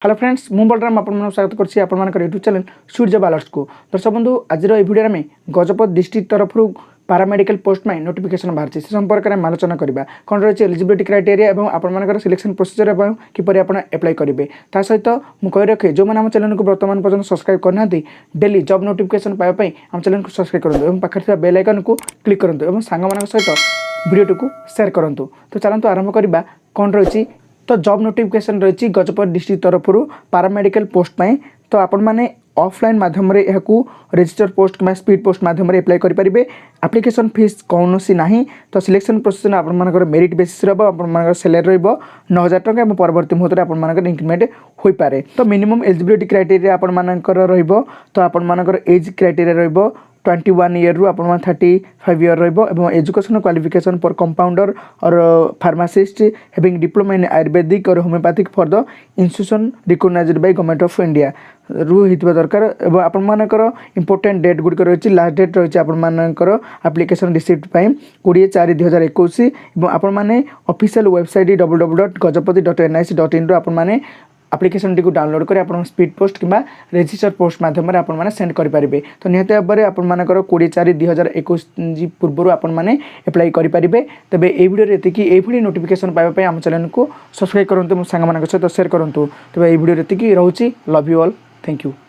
Hello friends मु बलराम आपन स्वागत करछि आपन मानकर यूट्यूब चैनल सूर्य बालर्स को। दर्शक बंधु आज वीडियो में गजपत डिस्ट्रिक्ट तरफ पारामेडिकल पोस्ट में नोटिफिकेशन बाहर से संपर्क में आलोचना करबा कौन रही एलिजिबिलिटी क्राइटेरिया और आपण मानकर सिलेक्शन प्रोसीजर और किपरि आपण अप्लाई करेंगे ता सहित मु कहि रखे जो मैंने आम चैनल को वर्तमान पर्यटन सब्सक्राइब करना डेली जॉब नोटिफिकेशन पाइबा आम चैनल को सब्सक्राइब करूँ और पाखे बेल आइकन को क्लिक करूँ और सांग सहित वीडियो को शेयर करूँ। तो चलते आरंभ करवा कौन रही तो जॉब नोटिफिकेशन रही गजपत डिस्ट्रिक्ट तरफ पारामेडिकल पोस्ट पाए तो आपण मैंने ऑफलाइन माध्यम रजिस्टर पोस्ट कि स्पीड पोस्ट माध्यम अप्लाई करेंगे। एप्लिकेशन फीस कौन सी ना तो सिलेक्शन प्रोसेस आपर मेरिट बेसिस रहा सैलरी रो 9,000 टंका और परवर्ती मुहूर्त में इंक्रीमेंट हो पाए। तो मिनिमम एलिजिबिलिटी क्राइटेरिया आपर तो आपर एज क्राइटेरिया रो 21 ईयर रु आप 35 ईयर रो एजुकेशन क्वालिफिकेशन फॉर कंपाउंडर और pharmacist having diploma in Ayurvedic और homeopathic for the institution recognised by government of India रु होता दरकार। और आपर इंपोर्टेंट डेट गुड़िक रही लास्ट डेट रही आपर एप्लिकेशन रिसीप्ट 20/4/2021 और आपण ऑफिशियल वेबसाइट www.gajapati.nic.in आपने एप्लिकेशन टी डाउनलोड कर आप स्पीड पोस्ट कि रजिस्टर पोस्ट मध्यम आपने सेंड करेंगे। तो निहत भाव में आपर 20/4/2021 पूर्व आपने अप्लाई करेंगे। तेज ये वीडियो ये नोटिफिकेशन पाइबा आम चैनल को सब्सक्राइब करूँ सांग सहित शेयर करूँ। तेज ये वीडियो रोचे love you all thank you.